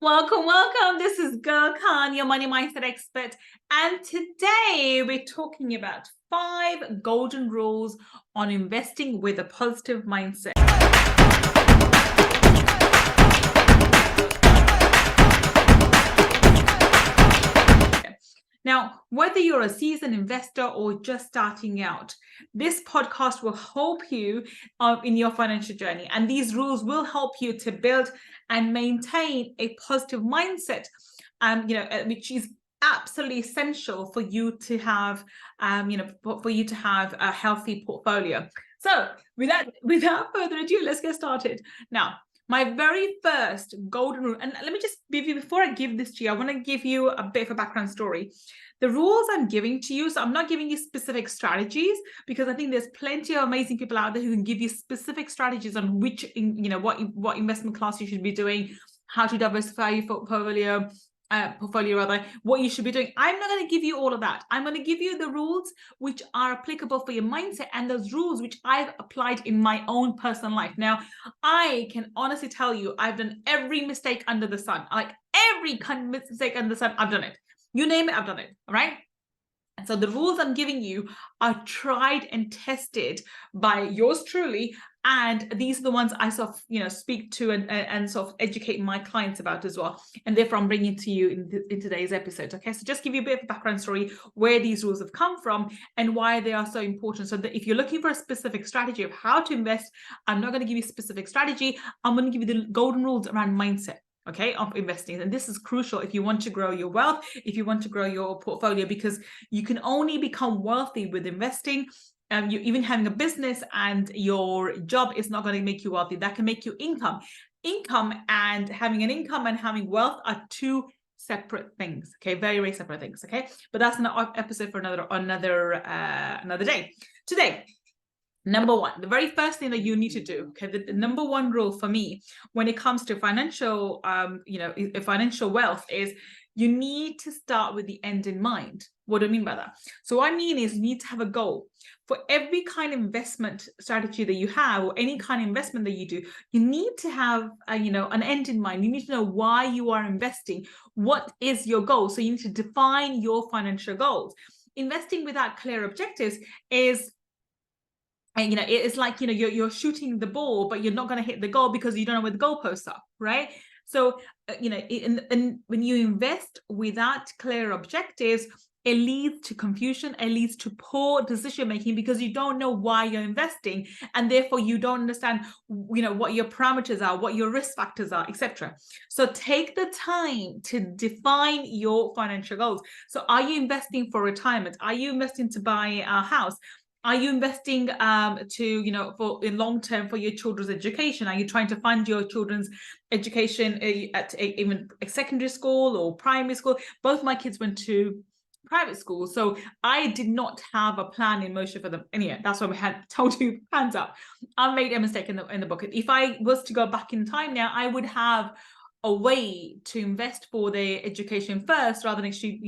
Welcome. This is Gull Khan, your money mindset expert. And today we're talking about 5 golden rules on investing with a positive mindset. Now, whether you're a seasoned investor or just starting out, this podcast will help you in your financial journey. And these rules will help you to build and maintain a positive mindset, which is absolutely essential for you to have, a healthy portfolio. So without further ado, let's get started. Now, my very first golden rule, and let me just give you, before I give this to you, I want to give you a bit of a background story. The rules I'm giving to you, so I'm not giving you specific strategies, because I think there's plenty of amazing people out there who can give you specific strategies on which, what investment class you should be doing, how to diversify your portfolio, what you should be doing. I'm not going to give you all of that. I'm going to give you the rules which are applicable for your mindset, and those rules which I've applied in my own personal life. Now, I can honestly tell you, I've done every mistake under the sun. Like every kind of mistake under the sun, I've done it. You name it, I've done it. All right. And so the rules I'm giving you are tried and tested by yours truly. And these are the ones I sort of, speak to and sort of educate my clients about as well. And therefore, I'm bringing to you in today's episode. Okay, so just give you a bit of a background story where these rules have come from and why they are so important. So that if you're looking for a specific strategy of how to invest, I'm not going to give you a specific strategy. I'm going to give you the golden rules around mindset. Okay, of investing. And this is crucial if you want to grow your wealth, if you want to grow your portfolio, because you can only become wealthy with investing. You even having a business and your job is not going to make you wealthy. That can make you income. Income and having an income and having wealth are two separate things. Okay, very, very separate things. Okay, but that's an episode for another day. Today, number one, the very first thing that you need to do, okay, the number one rule for me when it comes to financial, financial wealth is you need to start with the end in mind. What do I mean by that? So what I mean is you need to have a goal. For every kind of investment strategy that you have, or any kind of investment that you do, you need to have, an end in mind. You need to know why you are investing. What is your goal? So you need to define your financial goals. Investing without clear objectives is, and it's like you're shooting the ball, but you're not going to hit the goal because you don't know where the goalposts are, right? So when you invest without clear objectives, it leads to confusion. It leads to poor decision making because you don't know why you're investing, and therefore you don't understand what your parameters are, what your risk factors are, etc. So take the time to define your financial goals. So are you investing for retirement? Are you investing to buy a house? Are you investing for in long term for your children's education? Are you trying to fund your children's education at even a secondary school or primary school? Both my kids went to private school, so I did not have a plan in motion for them. Anyway, that's why we had told you hands up. I made a mistake in the book. If I was to go back in time now, I would have a way to invest for their education first, rather than actually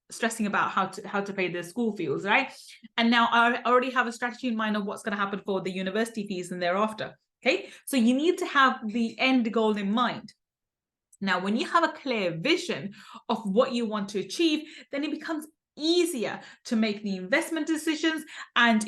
stressing about how to pay the school fees, right? And now I already have a strategy in mind of what's going to happen for the university fees and thereafter. Okay, so you need to have the end goal in mind. Now, when you have a clear vision of what you want to achieve, then it becomes easier to make the investment decisions and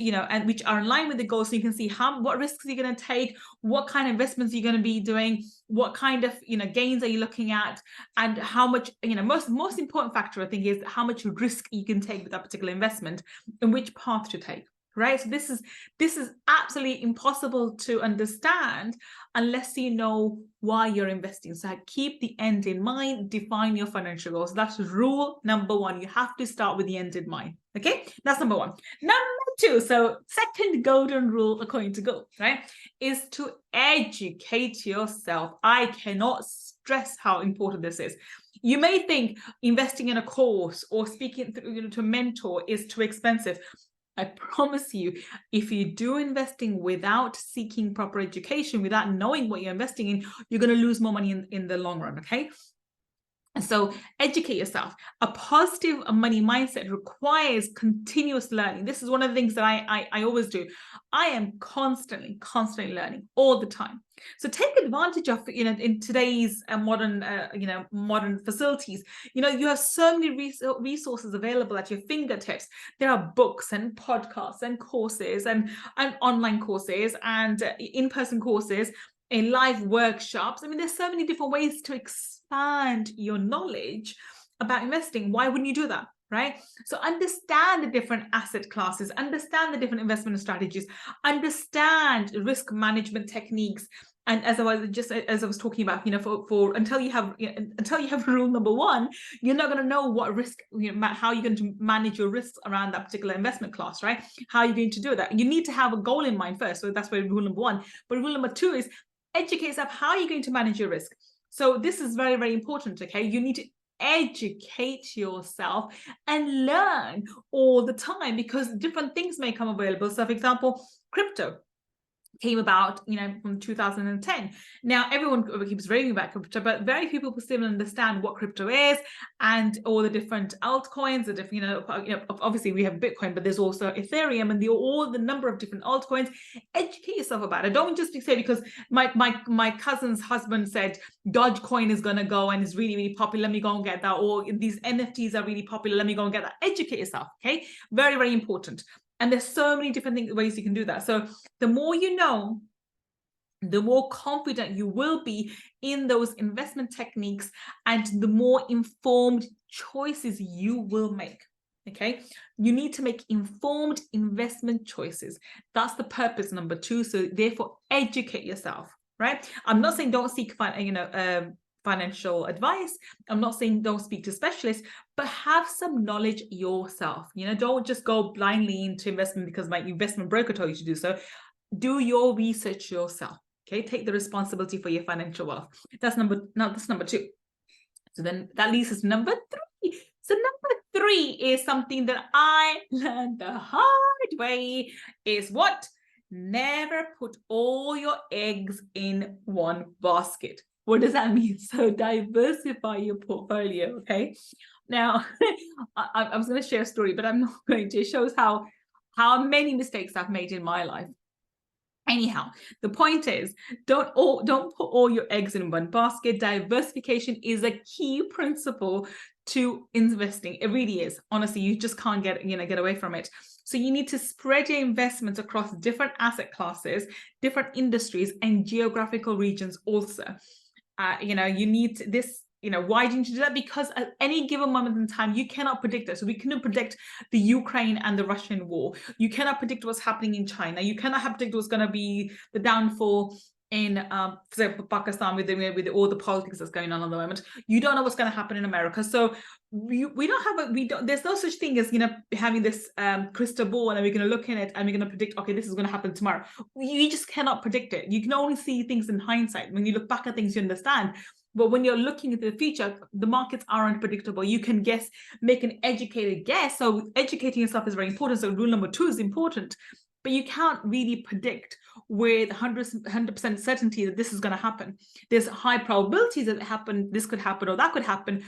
which are in line with the goals, so you can see what risks you're going to take, what kind of investments you're going to be doing, what kind of gains are you looking at, and how much most important factor I think is how much risk you can take with that particular investment and which path to take. Right, so this is absolutely impossible to understand unless you know why you're investing. So keep the end in mind, define your financial goals. That's rule number one. You have to start with the end in mind. Okay, that's number one. Number two, so second golden rule according to Gull, right, is to educate yourself. I cannot stress how important this is. You may think investing in a course or speaking to a mentor is too expensive. I promise you, if you do investing without seeking proper education, without knowing what you're investing in, you're going to lose more money in the long run, okay? And so educate yourself. A positive money mindset requires continuous learning. This is one of the things that I always do. I am constantly learning all the time. So take advantage of, in today's modern facilities. You have so many resources available at your fingertips. There are books and podcasts and courses and online courses and in-person courses, in live workshops. I mean, there's so many different ways to expand your knowledge about investing. Why wouldn't you do that? Right? So understand the different asset classes, understand the different investment strategies, understand risk management techniques. And as I was talking about, for until you have rule number one, you're not going to know what risk, how you're going to manage your risks around that particular investment class, right? How are you going to do that? You need to have a goal in mind first. So that's where rule number one. But rule number two is educate yourself. How are you going to manage your risk? So this is very, very important. Okay, you need to educate yourself and learn all the time, because different things may come available. So, for example, crypto came about, from 2010. Now everyone keeps raving about crypto, but very few people still understand what crypto is and all the different altcoins. The different, obviously we have Bitcoin, but there's also Ethereum and all the number of different altcoins. Educate yourself about it. Don't just say because my cousin's husband said Dogecoin is gonna go and is really, really popular, let me go and get that. Or these NFTs are really popular, let me go and get that. Educate yourself. Okay, very, very important. And there's so many different ways you can do that. So the more you know, the more confident you will be in those investment techniques and the more informed choices you will make. Okay, you need to make informed investment choices. That's the purpose number two. So therefore, educate yourself, right? I'm not saying don't seek financial advice. I'm not saying don't speak to specialists, but have some knowledge yourself. Don't just go blindly into investment because my investment broker told you to do so. Do your research yourself. Okay, take the responsibility for your financial wealth. That's number two. So then that leads us to number three. So number three is something that I learned the hard way. Is what? Never put all your eggs in one basket. What does that mean? So diversify your portfolio, okay? Now, I was going to share a story, but I'm not going to. It shows how many mistakes I've made in my life. Anyhow, the point is, don't put all your eggs in one basket. Diversification is a key principle to investing. It really is. Honestly, you just can't get away from it. So you need to spread your investments across different asset classes, different industries, and geographical regions also. You need this. Why do you need to do that? Because at any given moment in time, you cannot predict it. So we cannot predict the Ukraine and the Russian war. You cannot predict what's happening in China. You cannot predict what's going to be the downfall in, for example, Pakistan with all the politics that's going on at the moment. You don't know what's going to happen in America. So there's no such thing as, having this crystal ball and we're going to look in it and we're going to predict, okay, this is going to happen tomorrow. You just cannot predict it. You can only see things in hindsight. When you look back at things, you understand. But when you're looking into the future, the markets aren't predictable. You can make an educated guess. So educating yourself is very important. So rule number two is important, but you can't really predict with 100% certainty that this is going to happen. There's high probabilities that this could happen or that could happen.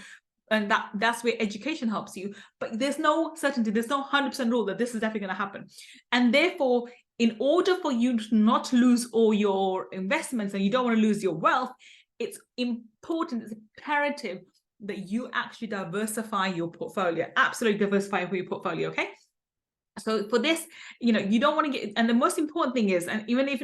And that's where education helps you. But there's no certainty. There's no 100% rule that this is definitely going to happen. And therefore, in order for you to not lose all your investments and you don't want to lose your wealth, it's important, it's imperative that you actually diversify your portfolio. Absolutely diversify your portfolio, okay? So for this, you don't want to get, and the most important thing is, and even if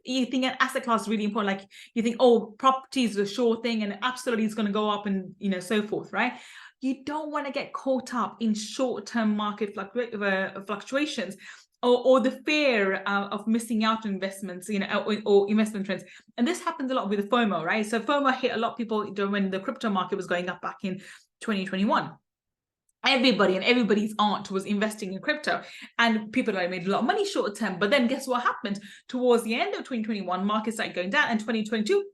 you think an asset class is really important, like you think, oh, property is a sure thing and absolutely it's going to go up and, so forth, right? You don't want to get caught up in short-term market fluctuations. Or the fear of missing out on investments, or investment trends. And this happens a lot with the FOMO, right? So FOMO hit a lot of people when the crypto market was going up back in 2021. Everybody and everybody's aunt was investing in crypto and people had made a lot of money short term. But then guess what happened? Towards the end of 2021, markets started going down and 2022,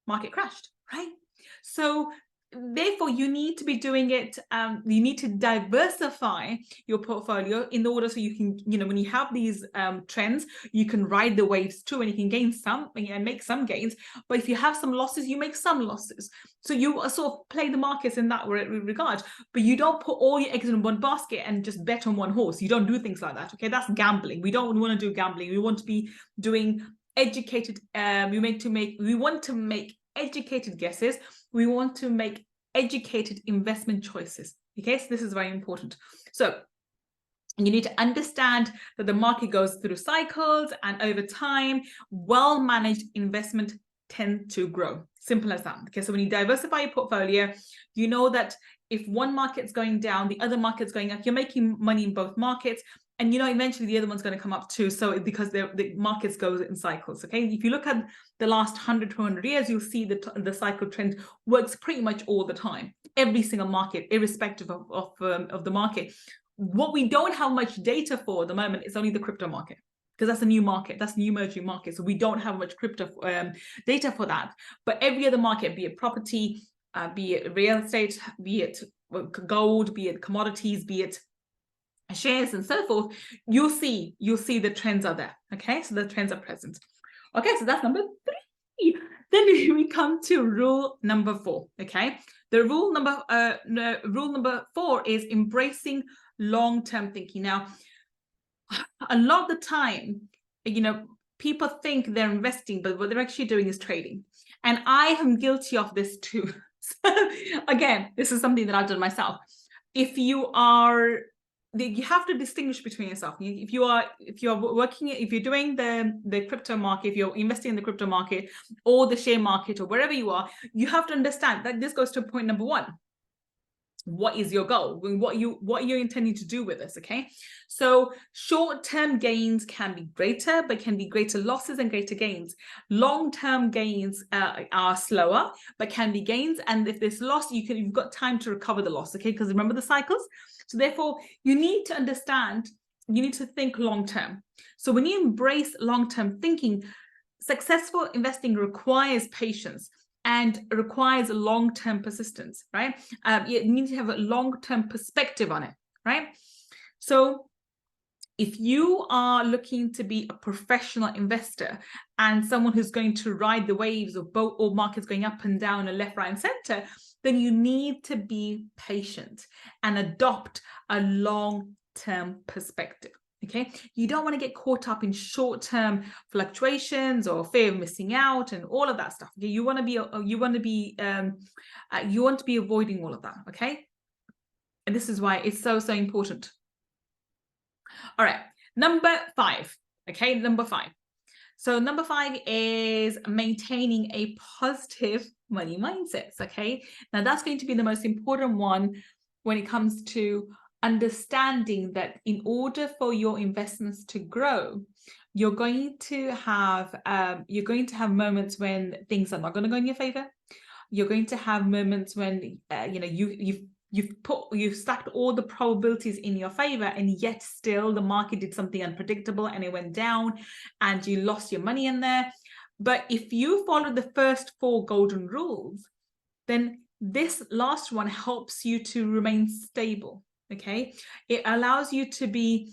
market crashed, right? So therefore, you need to be doing it. You need to diversify your portfolio in order so you can, when you have these trends, you can ride the waves too, and you can gain some and make some gains. But if you have some losses, you make some losses. So you sort of play the markets in that regard. But you don't put all your eggs in one basket and just bet on one horse. You don't do things like that. Okay, that's gambling. We don't want to do gambling. We want to be doing educated. We want to make educated guesses. We want to make educated investment choices. Okay, so this is very important. So you need to understand that the market goes through cycles, and over time, well-managed investment tend to grow. Simple as that. Okay, so when you diversify your portfolio, you know that if one market's going down, the other market's going up, you're making money in both markets. And eventually the other one's going to come up too. So because the markets go in cycles. Okay, if you look at the last 100, 200 years, you'll see the cycle trend works pretty much all the time. Every single market, irrespective of the market. What we don't have much data for at the moment is only the crypto market, because that's a new market, that's a new emerging market. So we don't have much crypto data for that. But every other market, be it property, be it real estate, be it gold, be it commodities, be it shares and so forth, you'll see the trends are there. Okay, so the trends are present. Okay, so that's number 3. Then we come to rule number 4. Okay, the rule number 4 is embracing long-term thinking. Now, a lot of the time, people think they're investing, but what they're actually doing is trading. And I am guilty of this too. So again, this is something that I've done myself. If you have to distinguish between yourself. If you're doing the crypto market, if you're investing in the crypto market or the share market or wherever you are, you have to understand that this goes to point number 1. What is your goal? What are you intending to do with this? Okay, so short-term gains can be greater, but can be greater losses and greater gains. Long-term gains are slower, but can be gains. And if there's loss, you've got time to recover the loss. Okay, because remember the cycles. So therefore, you need to understand. You need to think long-term. So when you embrace long-term thinking, successful investing requires patience and requires long-term persistence, right? You need to have a long-term perspective on it, right? So if you are looking to be a professional investor and someone who's going to ride the waves of both all markets going up and down and left, right, and center, then you need to be patient and adopt a long-term perspective. Okay, you don't want to get caught up in short-term fluctuations or fear of missing out and all of that stuff. Okay? You want to be avoiding all of that. Okay, and this is why it's so important. All right, number 5. Okay, number 5. So number 5 is maintaining a positive money mindset. Okay, now that's going to be the most important one when it comes to understanding that in order for your investments to grow, you're going to have moments when things are not going to go in your favor. You're going to have moments when you've stacked all the probabilities in your favor, and yet still the market did something unpredictable and it went down and you lost your money in there. But if you follow the first 4 golden rules, then this last one helps you to remain stable. Okay, it allows you to be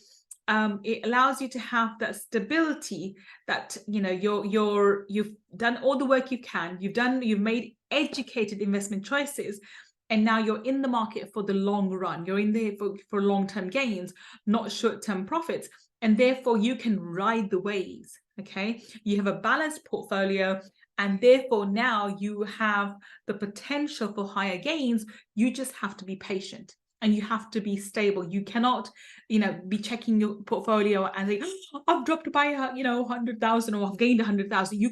it allows you to have that stability that you've done all the work you can, you've made educated investment choices, and now you're in the market for the long run. You're in there for long-term gains, not short-term profits, and therefore you can ride the waves. Okay, you have a balanced portfolio, and therefore now you have the potential for higher gains. You just have to be patient. And you have to be stable. You cannot, be checking your portfolio and say, oh, I've dropped by, 100,000 or I've gained 100,000. You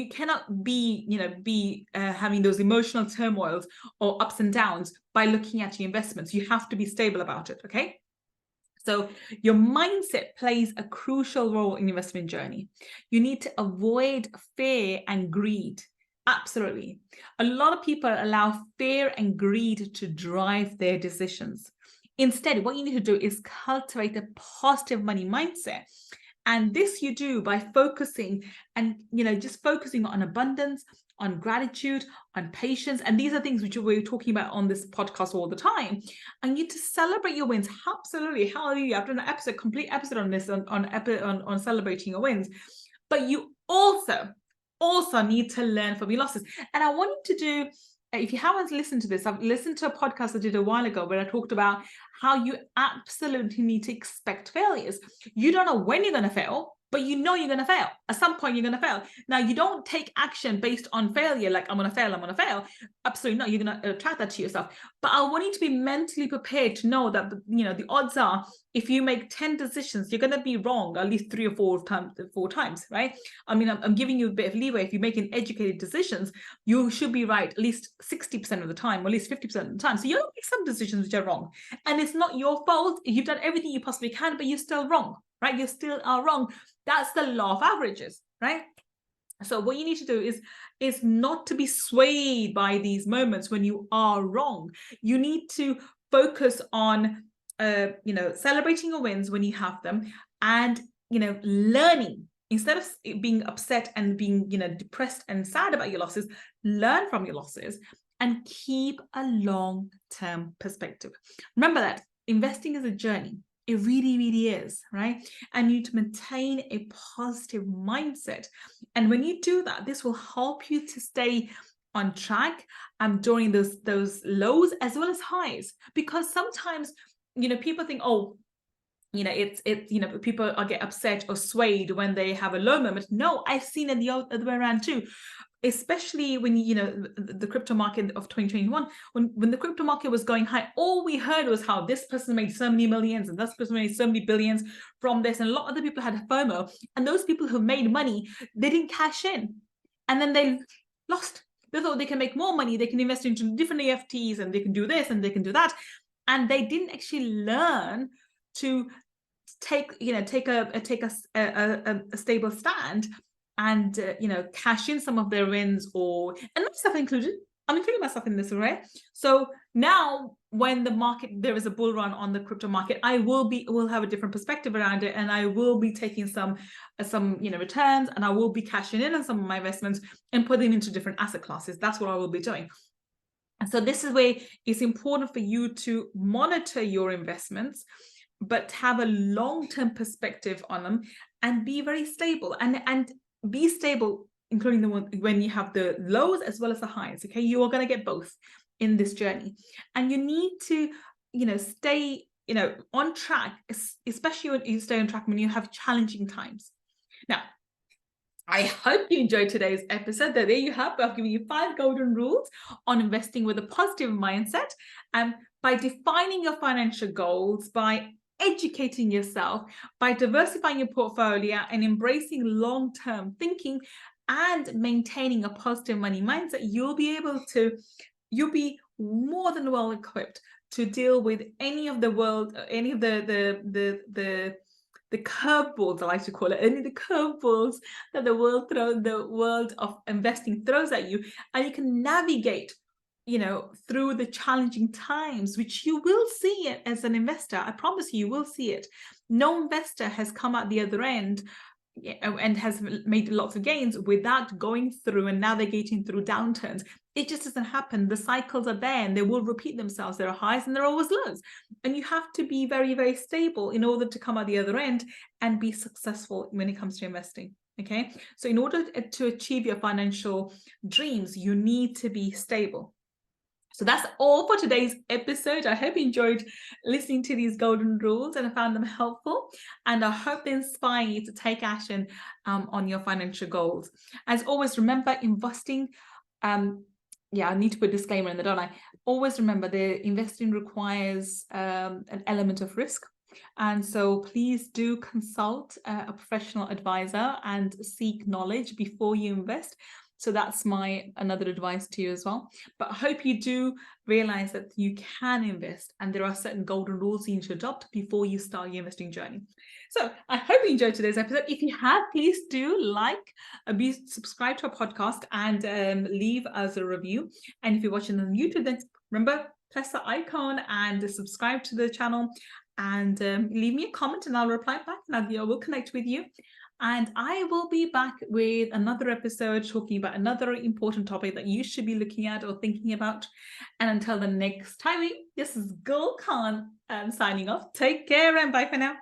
cannot be having those emotional turmoils or ups and downs by looking at your investments. You have to be stable about it. Okay. So your mindset plays a crucial role in your investment journey. You need to avoid fear and greed. Absolutely. A lot of people allow fear and greed to drive their decisions. Instead, what you need to do is cultivate a positive money mindset And this you do by focusing and, just focusing on abundance, on gratitude, on patience. And these are things which we're talking about on this podcast all the time. And you to celebrate your wins. Absolutely. Hallelujah. I've done an episode, complete episode on this, on celebrating your wins. But you also need to learn from your losses. And I want you to do, if you haven't listened to this, I've listened to a podcast I did a while ago where I talked about how you absolutely need to expect failures. You don't know when you're going to fail, but you know you're going to fail. At some point, you're going to fail. Now, you don't take action based on failure, like I'm going to fail. Absolutely not. You're going to attract that to yourself. But I want you to be mentally prepared to know that, the odds are if you make 10 decisions, you're going to be wrong at least 3 or 4 times, right? I mean, I'm giving you a bit of leeway. If you're making educated decisions, you should be right at least 60% of the time, or at least 50% of the time. So you'll make some decisions which are wrong. And it's not your fault. You've done everything you possibly can, but you're still wrong, right? You still are wrong. That's the law of averages, right? So what you need to do is not to be swayed by these moments when you are wrong. You need to focus on, celebrating your wins when you have them, and, learning. Instead of being upset and being, depressed and sad about your losses, learn from your losses and keep a long-term perspective. Remember that investing is a journey. It really, really is, right? And you need to maintain a positive mindset. And when you do that, this will help you to stay on track during those lows as well as highs. Because sometimes, people think, oh, it's people get upset or swayed when they have a low moment. No, I've seen it the other way around too. Especially when the crypto market of 2021, when the crypto market was going high, all we heard was how this person made so many millions and this person made so many billions from this, and a lot of other people had FOMO. And those people who made money, they didn't cash in, and then they lost. They thought they can make more money, they can invest into different EFTs, and they can do this and they can do that, and they didn't actually learn to take a stable stand and cash in some of their wins, and myself included. I'm including myself in this, right? So now when there is a bull run on the crypto market, I will have a different perspective around it, and I will be taking some returns, and I will be cashing in on some of my investments and putting them into different asset classes. That's what I will be doing. And so this is where it's important for you to monitor your investments, but have a long-term perspective on them and be very stable and be stable, including when you have the lows as well as the highs. Okay, you are going to get both in this journey, and you need to stay on track, especially when you stay on track when you have challenging times. Now, I hope you enjoyed today's episode. There you have. I've given you 5 golden rules on investing with a positive mindset, and by defining your financial goals, by educating yourself, by diversifying your portfolio and embracing long-term thinking and maintaining a positive money mindset, you'll be more than well equipped to deal with any of the curveballs, I like to call it, any of the curveballs that the world of investing throws at you, and you can navigate through the challenging times, which you will see it as an investor. I promise you will see it. No investor has come out the other end and has made lots of gains without going through and navigating through downturns. It just doesn't happen. The cycles are there and they will repeat themselves. There are highs and there are always lows. And you have to be very, very stable in order to come out the other end and be successful when it comes to investing. Okay. So in order to achieve your financial dreams, you need to be stable. So that's all for today's episode. I hope you enjoyed listening to these golden rules and I found them helpful. And I hope they inspire you to take action on your financial goals. As always, remember investing. I need to put a disclaimer in there, don't I? Always remember the investing requires an element of risk. And so please do consult a professional advisor and seek knowledge before you invest. So that's another advice to you as well. But I hope you do realize that you can invest and there are certain golden rules you need to adopt before you start your investing journey. So I hope you enjoyed today's episode. If you have, please do subscribe to our podcast and leave us a review. And if you're watching on YouTube, then remember press the icon and subscribe to the channel, and leave me a comment and I'll reply back, and I will connect with you. And I will be back with another episode talking about another important topic that you should be looking at or thinking about. And until the next time, this is Gull Khan signing off. Take care and bye for now.